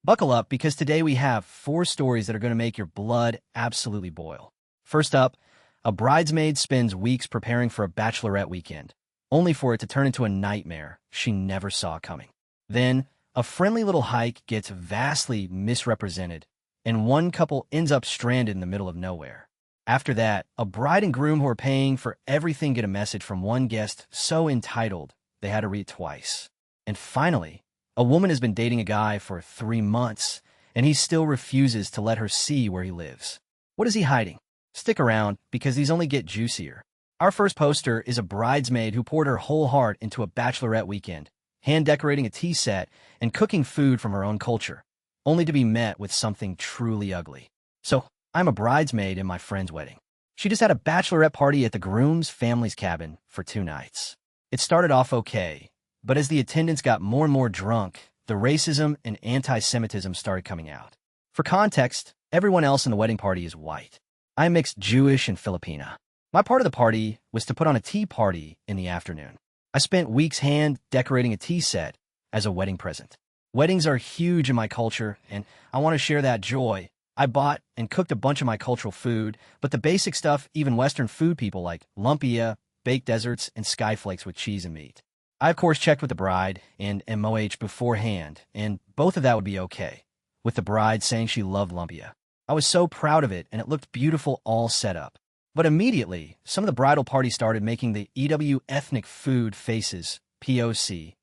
Buckle up because today we have 4 stories that are going to make your blood absolutely boil. First up, a bridesmaid spends weeks preparing for a bachelorette weekend, only for it to turn into a nightmare she never saw coming. Then, a friendly little hike gets vastly misrepresented, and one couple ends up stranded in the middle of nowhere. After that, a bride and groom who are paying for everything get a message from one guest so entitled they had to read it twice. And finally, a woman has been dating a guy for 3 months, and he still refuses to let her see where he lives. What is he hiding? Stick around, because these only get juicier. Our first poster is a bridesmaid who poured her whole heart into a bachelorette weekend, hand-decorating a tea set and cooking food from her own culture, only to be met with something truly ugly. So, I'm a bridesmaid in my friend's wedding. She just had a bachelorette party at the groom's family's cabin for 2 nights. It started off okay, but as the attendants got more and more drunk, the racism and anti-Semitism started coming out. For context, everyone else in the wedding party is white. I am mixed Jewish and Filipina. My part of the party was to put on a tea party in the afternoon. I spent weeks hand-decorating a tea set as a wedding present. Weddings are huge in my culture, and I want to share that joy. I bought and cooked a bunch of my cultural food, but the basic stuff even Western food people like lumpia, baked desserts, and skyflakes with cheese and meat. I, of course, checked with the bride and MOH beforehand, and both of that would be okay, with the bride saying she loved lumpia. I was so proud of it, and it looked beautiful all set up. But immediately, some of the bridal party started making the EW ethnic food faces, POC,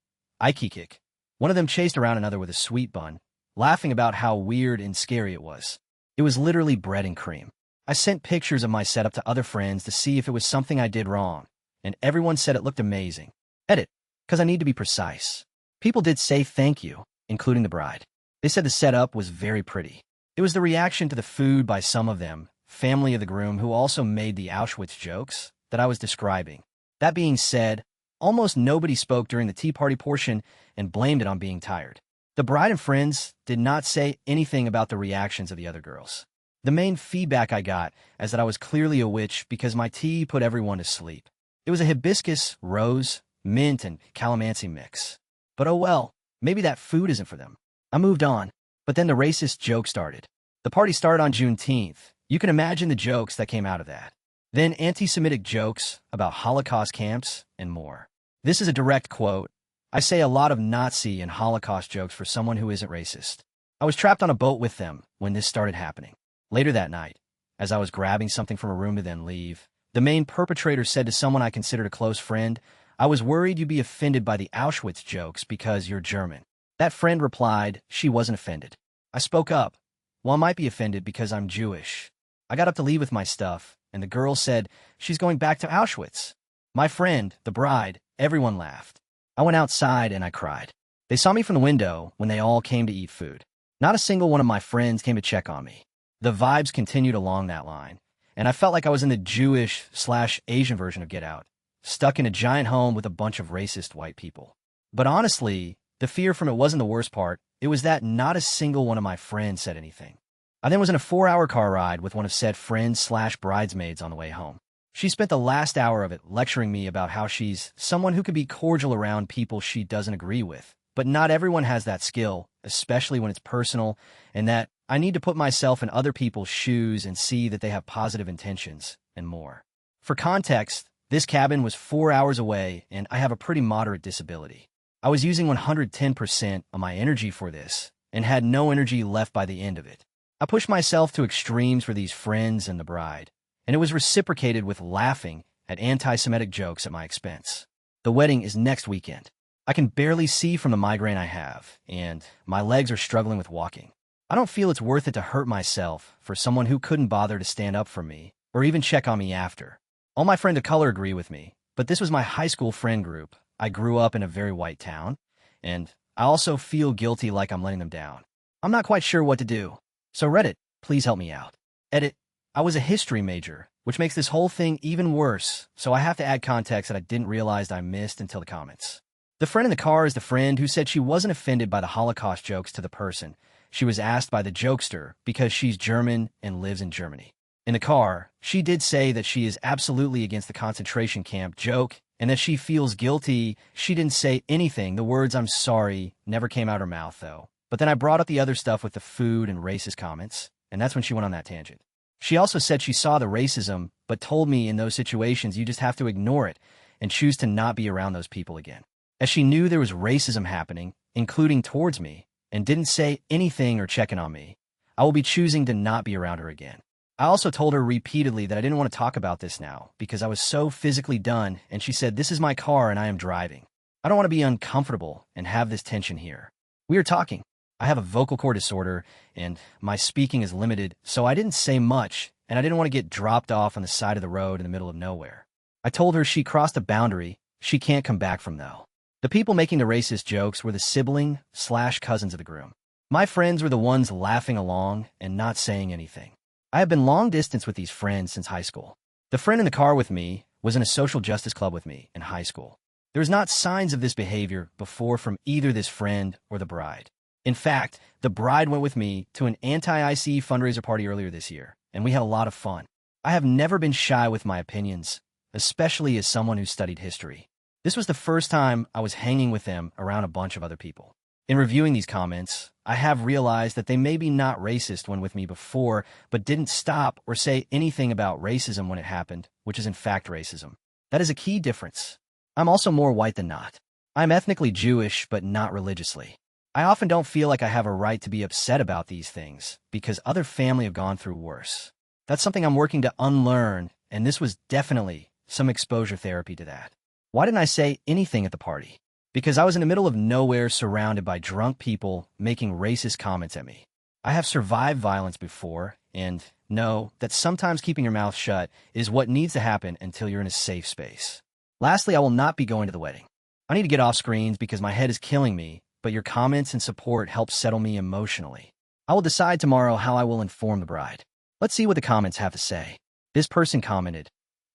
Aikikik. One of them chased around another with a sweet bun, laughing about how weird and scary it was. It was literally bread and cream. I sent pictures of my setup to other friends to see if it was something I did wrong, and everyone said it looked amazing. Edit, because I need to be precise. People did say thank you, including the bride. They said the setup was very pretty. It was the reaction to the food by some of them, family of the groom who also made the Auschwitz jokes, that I was describing. That being said, almost nobody spoke during the tea party portion and blamed it on being tired. The bride and friends did not say anything about the reactions of the other girls. The main feedback I got is that I was clearly a witch because my tea put everyone to sleep. It was a hibiscus, rose, mint, and calamansi mix. But oh well, maybe that food isn't for them. I moved on, but then the racist joke started. The party started on Juneteenth. You can imagine the jokes that came out of that. Then anti-Semitic jokes about Holocaust camps and more. This is a direct quote. I say a lot of Nazi and Holocaust jokes for someone who isn't racist. I was trapped on a boat with them when this started happening. Later that night, as I was grabbing something from a room to then leave, the main perpetrator said to someone I considered a close friend, "I was worried you'd be offended by the Auschwitz jokes because you're German." That friend replied she wasn't offended. I spoke up. "Well, I might be offended because I'm Jewish." I got up to leave with my stuff, and the girl said she's going back to Auschwitz. My friend, the bride, everyone laughed. I went outside and I cried. They saw me from the window when they all came to eat food. Not a single one of my friends came to check on me. The vibes continued along that line, and I felt like I was in the Jewish/Asian version of Get Out, stuck in a giant home with a bunch of racist white people. But honestly, the fear from it wasn't the worst part. It was that not a single one of my friends said anything. I then was in a 4-hour car ride with one of said friends/bridesmaids on the way home. She spent the last hour of it lecturing me about how she's someone who can be cordial around people she doesn't agree with, but not everyone has that skill, especially when it's personal, and that I need to put myself in other people's shoes and see that they have positive intentions, and more. For context, this cabin was 4 hours away, and I have a pretty moderate disability. I was using 110% of my energy for this, and had no energy left by the end of it. I pushed myself to extremes for these friends and the bride, and it was reciprocated with laughing at anti-Semitic jokes at my expense. The wedding is next weekend. I can barely see from the migraine I have, and my legs are struggling with walking. I don't feel it's worth it to hurt myself for someone who couldn't bother to stand up for me, or even check on me after. All my friends of color agree with me, but this was my high school friend group. I grew up in a very white town, and I also feel guilty like I'm letting them down. I'm not quite sure what to do. So Reddit, please help me out. Edit, I was a history major, which makes this whole thing even worse, so I have to add context that I didn't realize I missed until the comments. The friend in the car is the friend who said she wasn't offended by the Holocaust jokes to the person. She was asked by the jokester because she's German and lives in Germany. In the car, she did say that she is absolutely against the concentration camp joke and that she feels guilty. She didn't say anything. The words "I'm sorry" never came out her mouth, though. But then I brought up the other stuff with the food and racist comments, and that's when she went on that tangent. She also said she saw the racism, but told me in those situations you just have to ignore it and choose to not be around those people again. As she knew there was racism happening, including towards me, and didn't say anything or check in on me, I will be choosing to not be around her again. I also told her repeatedly that I didn't want to talk about this now because I was so physically done, and she said, "This is my car and I am driving. I don't want to be uncomfortable and have this tension here." We are talking. I have a vocal cord disorder, and my speaking is limited, so I didn't say much, and I didn't want to get dropped off on the side of the road in the middle of nowhere. I told her she crossed a boundary she can't come back from, though. The people making the racist jokes were the sibling/cousins of the groom. My friends were the ones laughing along and not saying anything. I have been long distance with these friends since high school. The friend in the car with me was in a social justice club with me in high school. There was not signs of this behavior before from either this friend or the bride. In fact, the bride went with me to an anti-ICE fundraiser party earlier this year, and we had a lot of fun. I have never been shy with my opinions, especially as someone who studied history. This was the first time I was hanging with them around a bunch of other people. In reviewing these comments, I have realized that they may be not racist when with me before, but didn't stop or say anything about racism when it happened, which is in fact racism. That is a key difference. I'm also more white than not. I'm ethnically Jewish, but not religiously. I often don't feel like I have a right to be upset about these things because other family have gone through worse. That's something I'm working to unlearn, and this was definitely some exposure therapy to that. Why didn't I say anything at the party? Because I was in the middle of nowhere surrounded by drunk people making racist comments at me. I have survived violence before and know that sometimes keeping your mouth shut is what needs to happen until you're in a safe space. Lastly, I will not be going to the wedding. I need to get off screens because my head is killing me, but your comments and support help settle me emotionally. I will decide tomorrow how I will inform the bride. Let's see what the comments have to say. This person commented,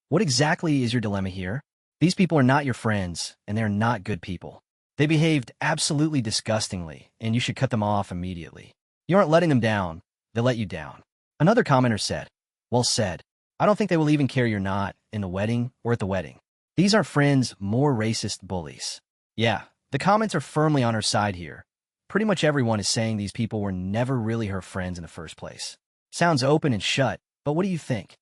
"What exactly is your dilemma here? These people are not your friends, and they're not good people. They behaved absolutely disgustingly, and you should cut them off immediately. You aren't letting them down, they let you down." Another commenter said, "Well said. I don't think they will even care you're not in the wedding or at the wedding. These aren't friends, more racist bullies." Yeah, the comments are firmly on her side here. Pretty much everyone is saying these people were never really her friends in the first place. Sounds open and shut, but what do you think?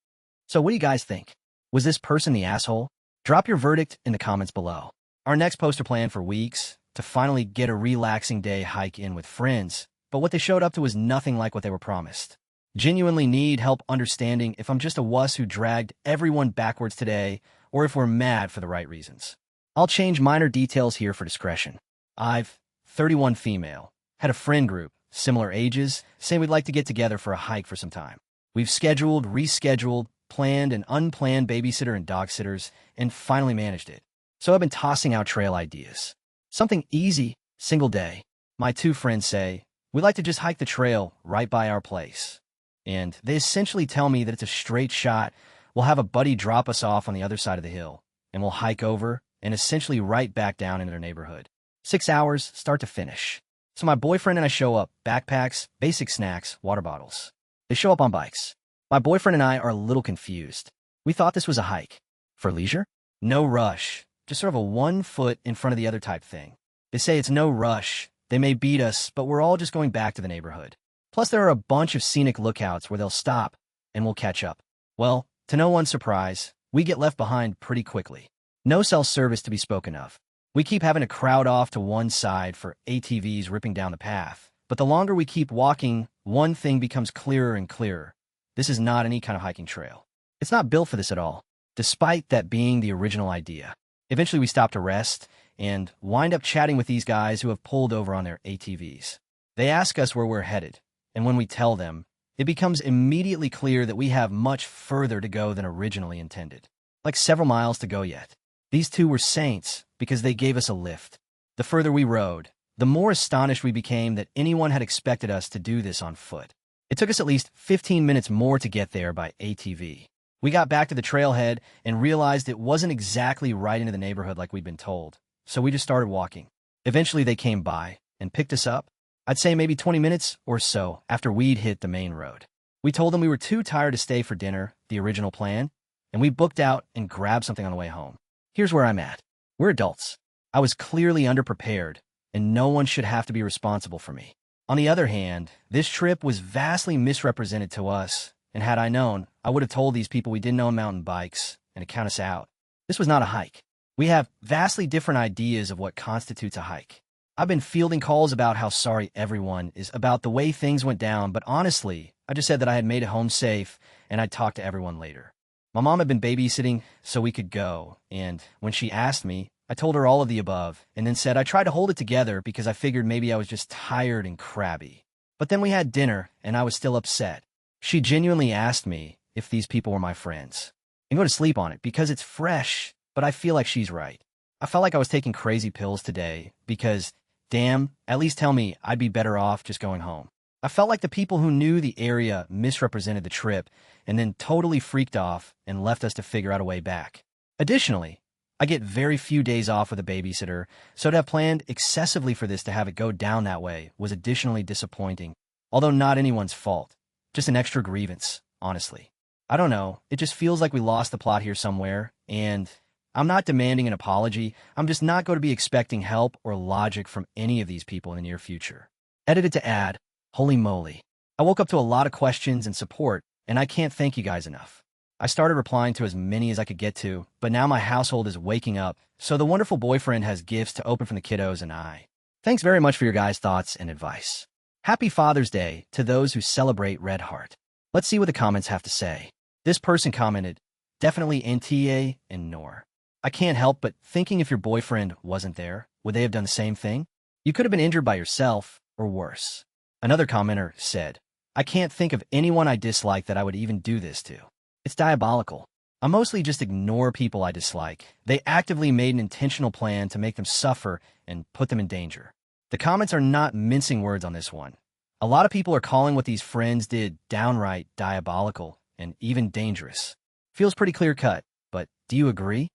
So what do you guys think? Was this person the asshole? Drop your verdict in the comments below. Our next poster planned for weeks to finally get a relaxing day hike in with friends, but what they showed up to was nothing like what they were promised. Genuinely need help understanding if I'm just a wuss who dragged everyone backwards today or if we're mad for the right reasons. I'll change minor details here for discretion. I've 31 female, had a friend group, similar ages, saying we'd like to get together for a hike for some time. We've scheduled, rescheduled, planned and unplanned babysitter and dog sitters, and finally managed it. So I've been tossing out trail ideas. Something easy, single day. My two friends say, "We'd like to just hike the trail right by our place." And they essentially tell me that it's a straight shot. We'll have a buddy drop us off on the other side of the hill, and we'll hike over and essentially right back down into their neighborhood. 6 hours, start to finish. So my boyfriend and I show up, backpacks, basic snacks, water bottles. They show up on bikes. My boyfriend and I are a little confused. We thought this was a hike. For leisure? No rush. Just sort of a 1 foot in front of the other type thing. They say it's no rush. They may beat us, but we're all just going back to the neighborhood. Plus there are a bunch of scenic lookouts where they'll stop and we'll catch up. Well, to no one's surprise, we get left behind pretty quickly. No cell service to be spoken of. We keep having to crowd off to one side for ATVs ripping down the path. But the longer we keep walking, one thing becomes clearer and clearer. This is not any kind of hiking trail. It's not built for this at all, despite that being the original idea. Eventually we stop to rest and wind up chatting with these guys who have pulled over on their ATVs. They ask us where we're headed, and when we tell them, it becomes immediately clear that we have much further to go than originally intended. Like several miles to go yet. These two were saints because they gave us a lift. The further we rode, the more astonished we became that anyone had expected us to do this on foot. It took us at least 15 minutes more to get there by ATV. We got back to the trailhead and realized it wasn't exactly right into the neighborhood like we'd been told, so we just started walking. Eventually they came by and picked us up, I'd say maybe 20 minutes or so after we'd hit the main road. We told them we were too tired to stay for dinner, the original plan, and we booked out and grabbed something on the way home. Here's where I'm at. We're adults. I was clearly underprepared, and no one should have to be responsible for me. On the other hand, this trip was vastly misrepresented to us, and had I known, I would have told these people we didn't own mountain bikes and to count us out. This was not a hike. We have vastly different ideas of what constitutes a hike. I've been fielding calls about how sorry everyone is about the way things went down, but honestly, I just said that I had made it home safe and I'd talk to everyone later. My mom had been babysitting so we could go, and when she asked me, I told her all of the above, and then said I tried to hold it together because I figured maybe I was just tired and crabby. But then we had dinner, and I was still upset. She genuinely asked me if these people were my friends. I'm going to sleep on it because it's fresh, but I feel like she's right. I felt like I was taking crazy pills today because, damn, at least tell me I'd be better off just going home. I felt like the people who knew the area misrepresented the trip and then totally freaked off and left us to figure out a way back. Additionally, I get very few days off with a babysitter, so to have planned excessively for this to have it go down that way was additionally disappointing, although not anyone's fault. Just an extra grievance, honestly. I don't know, it just feels like we lost the plot here somewhere, and I'm not demanding an apology, I'm just not going to be expecting help or logic from any of these people in the near future. Edited to add, holy moly. I woke up to a lot of questions and support, and I can't thank you guys enough. I started replying to as many as I could get to, but now my household is waking up, so the wonderful boyfriend has gifts to open from the kiddos and I. Thanks very much for your guys' thoughts and advice. Happy Father's Day to those who celebrate Red Heart. Let's see what the comments have to say. This person commented, definitely AITAH and Nor. I can't help but thinking if your boyfriend wasn't there, would they have done the same thing? You could have been injured by yourself, or worse. Another commenter said, I can't think of anyone I dislike that I would even do this to. It's diabolical. I mostly just ignore people I dislike. They actively made an intentional plan to make them suffer and put them in danger. The comments are not mincing words on this one. A lot of people are calling what these friends did downright diabolical and even dangerous. Feels pretty clear-cut, but do you agree?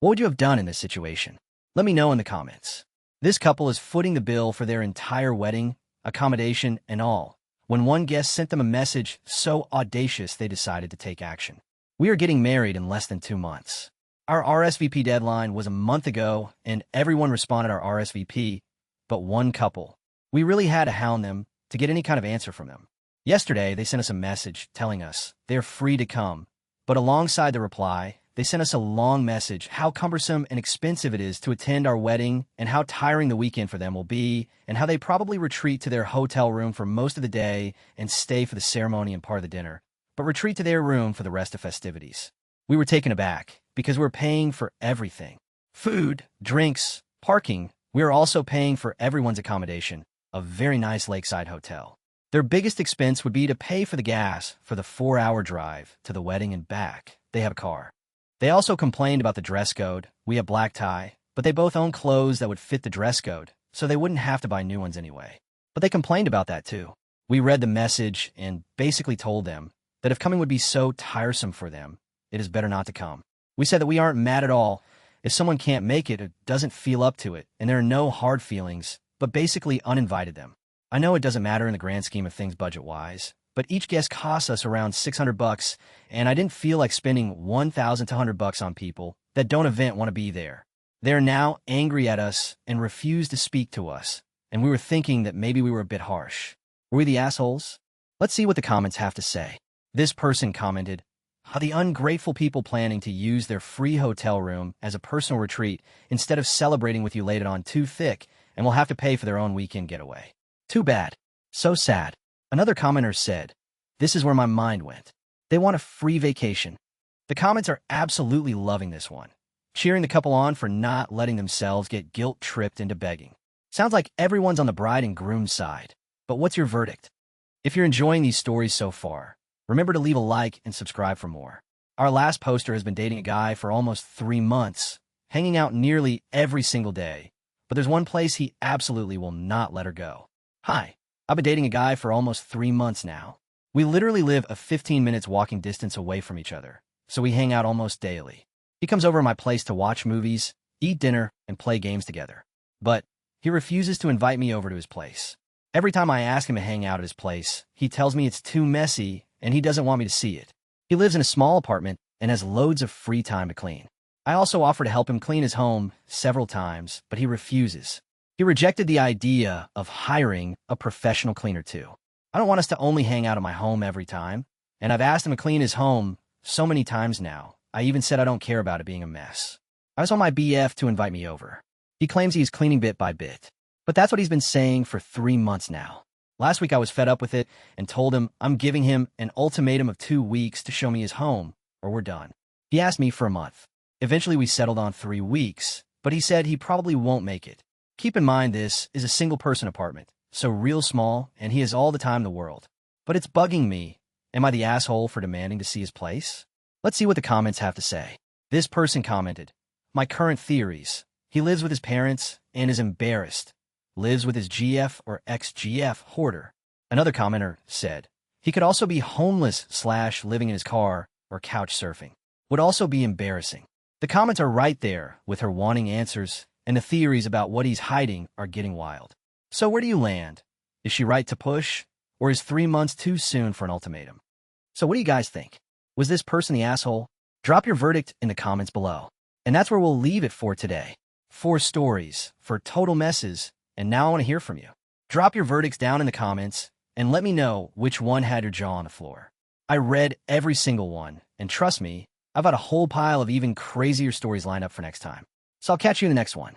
What would you have done in this situation? Let me know in the comments. This couple is footing the bill for their entire wedding, accommodation, and all, when one guest sent them a message so audacious they decided to take action. We are getting married in less than 2 months. Our RSVP deadline was a month ago, and everyone responded our RSVP, but one couple. We really had to hound them to get any kind of answer from them. Yesterday, they sent us a message telling us they're free to come, but alongside the reply, they sent us a long message how cumbersome and expensive it is to attend our wedding and how tiring the weekend for them will be and how they probably retreat to their hotel room for most of the day and stay for the ceremony and part of the dinner, but retreat to their room for the rest of festivities. We were taken aback because we're paying for everything. Food, drinks, parking. We are also paying for everyone's accommodation, a very nice lakeside hotel. Their biggest expense would be to pay for the gas for the 4-hour drive to the wedding and back. They have a car. They also complained about the dress code. We have black tie, but they both own clothes that would fit the dress code, so they wouldn't have to buy new ones anyway. But they complained about that too. We read the message and basically told them that if coming would be so tiresome for them, it is better not to come. We said that we aren't mad at all. If someone can't make it or doesn't feel up to it, and there are no hard feelings, but basically uninvited them. I know it doesn't matter in the grand scheme of things budget-wise, but each guest costs us around $600, and I didn't feel like spending $1,200 on people that don't event want to be there. They're now angry at us and refuse to speak to us, and we were thinking that maybe we were a bit harsh. Were we the assholes? Let's see what the comments have to say. This person commented, how the ungrateful people planning to use their free hotel room as a personal retreat instead of celebrating with you laid it on too thick and will have to pay for their own weekend getaway. Too bad. So sad. Another commenter said, this is where my mind went. They want a free vacation. The comments are absolutely loving this one, cheering the couple on for not letting themselves get guilt-tripped into begging. Sounds like everyone's on the bride and groom's side. But what's your verdict? If you're enjoying these stories so far, remember to leave a like and subscribe for more. Our last poster has been dating a guy for almost 3 months, hanging out nearly every single day. But there's one place he absolutely will not let her go. Hi. I've been dating a guy for almost 3 months now. We literally live a 15 minutes walking distance away from each other, so we hang out almost daily. He comes over to my place to watch movies, eat dinner, and play games together. But he refuses to invite me over to his place. Every time I ask him to hang out at his place, he tells me it's too messy and he doesn't want me to see it. He lives in a small apartment and has loads of free time to clean. I also offer to help him clean his home several times, but he refuses. He rejected the idea of hiring a professional cleaner too. I don't want us to only hang out at my home every time, and I've asked him to clean his home so many times now. I even said I don't care about it being a mess. I just want my BF to invite me over. He claims he's cleaning bit by bit, but that's what he's been saying for 3 months now. Last week I was fed up with it and told him I'm giving him an ultimatum of 2 weeks to show me his home, or we're done. He asked me for a month. Eventually we settled on 3 weeks, but he said he probably won't make it. Keep in mind this is a single-person apartment, so real small, and he has all the time in the world. But it's bugging me. Am I the asshole for demanding to see his place? Let's see what the comments have to say. This person commented, "My current theories. He lives with his parents and is embarrassed. Lives with his GF or ex-GF hoarder." Another commenter said, "He could also be homeless / living in his car or couch surfing. Would also be embarrassing." The comments are right there with her wanting answers, and the theories about what he's hiding are getting wild. So where do you land? Is she right to push, or is 3 months too soon for an ultimatum? So what do you guys think? Was this person the asshole? Drop your verdict in the comments below. And that's where we'll leave it for today. 4 stories for total messes, and now I want to hear from you. Drop your verdicts down in the comments, and let me know which one had your jaw on the floor. I read every single one, and trust me, I've got a whole pile of even crazier stories lined up for next time. So I'll catch you in the next one.